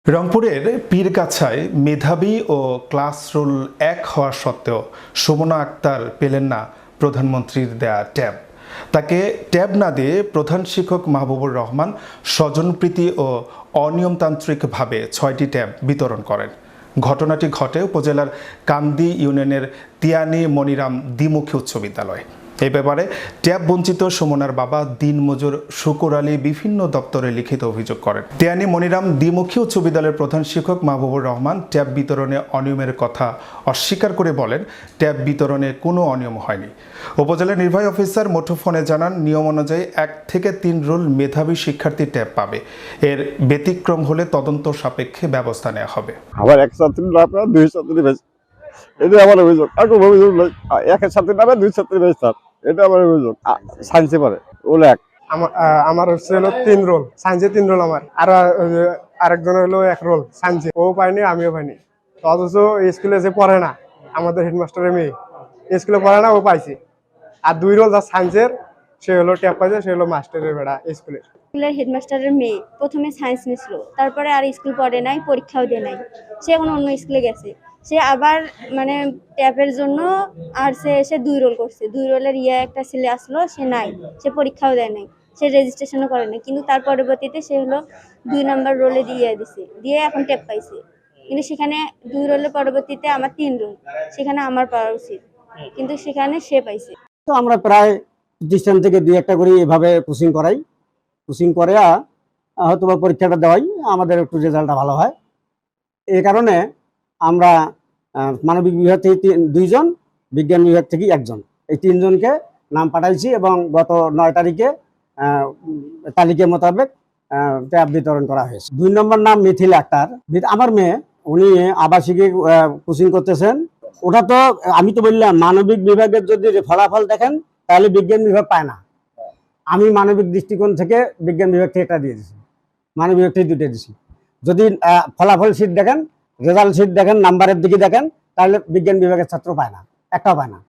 রংপুরের পীরগাছায় মেধাবী ও class roll এক হওয়া সত্ত্বেও সুমনা আক্তার পেলেন না প্রধানমন্ত্রীর দেয়া ট্যাব। তাকে ট্যাব না দিয়ে প্রধান শিক্ষক মাহবুবুর রহমান স্বজনপ্রীতি ও অনিয়মতান্ত্রিকভাবে ৬টি ট্যাব বিতরণ করেন। ঘটনাটি ঘটে উপজেলার কান্দি ইউনিয়নের তিয়ানি মনিরাম দ্বিমুখী উচ্চ বিদ্যালয়। এই ব্যাপারে ট্যাব বঞ্চিত সুমনার বাবা দিনমজুর শুকুর আলী বিভিন্ন দপ্তরে লিখিত অভিযোগ করেন। তিয়ানি মনিরাম দ্বিমুখী উচ্চ বিদ্যালয়ের প্রধান শিক্ষক মাহবুবুর রহমান ট্যাব বিতরণে অনিয়মের কথা অস্বীকার করে বলেন, ট্যাব বিতরণে কোনো অনিয়ম হয়নি। উপজেলা নির্বাহী অফিসার মুঠোফোনে জানান, নিয়ম অনুযায়ী ১ থেকে ৩ রোল মেধাবী শিক্ষার্থী ট্যাব পাবে। এর ব্যতিক্রম হলে তদন্ত সাপেক্ষে ব্যবস্থা নেওয়া হবে। আবার এক ছাত্রী নামে ২ ছাত্রী পেয়েছে, এটা আমার অভিযোগ। আর কোনো অভিযোগ নাই। এক ছাত্রী নামে ২ ছাত্রী পেয়েছে, স্যার এটা আমার অভিযোগ। সায়েন্সে পড়ে রোল ১। আমার হচ্ছে হলো ৩ রোল, সায়েন্সে 3 রোল আমার, আর আরেকজন হলো 1 রোল সায়েন্সে, ও পাইনি আমিও পাইনি। অথচ স্কুলে যে পড়ে না, আমাদের হেডমাস্টারের মেয়ে স্কুলে পড়ে না, ও পাইছে। আর 2 রোল যার সায়েন্সের, সে হলো ট্যাব পাইছে, সে হলো মাস্টারের বেড়া স্কুলের। স্কুলের হেডমাস্টারের মেয়ে প্রথমে সায়েন্স নিয়েছিল, তারপরে আর স্কুল পড়ে নাই, পরীক্ষাও দেয় নাই, সে এখন অন্য স্কুলে গেছে। সে আবার মানে ট্যাপের জন্য আর সে 2 রোল করছে। 2 রোলের একটা ছেলে আসলো, সে নাই, সে পরীক্ষাও দেয় নাই, সে রেজিস্ট্রেশনও করে নাই, কিন্তু তার পরবর্তীতে সে হলো 2 নম্বর রোলে দিয়ে এখন ট্যাপ পাইছে। কিন্তু সেখানে 2 রোলের পরবর্তীতে আমার 3 রোল, সেখানে আমার পাওয়া উচিত, কিন্তু সেখানে সে পাইছে। তো আমরা প্রায় প্রতিষ্ঠান থেকে 2-1টা করে এভাবে কোচিং করাই। কোচিং করে হয়তো বা পরীক্ষাটা দেওয়াই আমাদের একটু রেজাল্টটা ভালো হয়। এই কারণে আমরা মানবিক বিভাগ থেকে 2 জন, বিজ্ঞান বিভাগ থেকে 1 জন, এই 3 জনকে নাম পাঠাইছি এবং গত 9 তারিখে তালিকা মোতাবেক ট্যাব বিতরণ করা হয়েছে। 2 নম্বর নাম মিথিল আক্তার, আমার মেয়ে, উনি আবাসিকে কোচিং করতেছেন। ওটা তো আমি তো বললাম, মানবিক বিভাগের যদি ফলাফল দেখেন তাহলে বিজ্ঞান বিভাগ পায় না। আমি মানবিক দৃষ্টিকোণ থেকে বিজ্ঞান বিভাগ থেকে 1টা দিয়ে দিছি, মানবিক বিভাগ থেকে 2টা দিছি। যদি ফলাফল শীট দেখেন, রেজাল্ট শীট দেখেন, নাম্বারের দিকে দেখেন, তাহলে বিজ্ঞান বিভাগের ছাত্র পায় না, একটাও পায় না।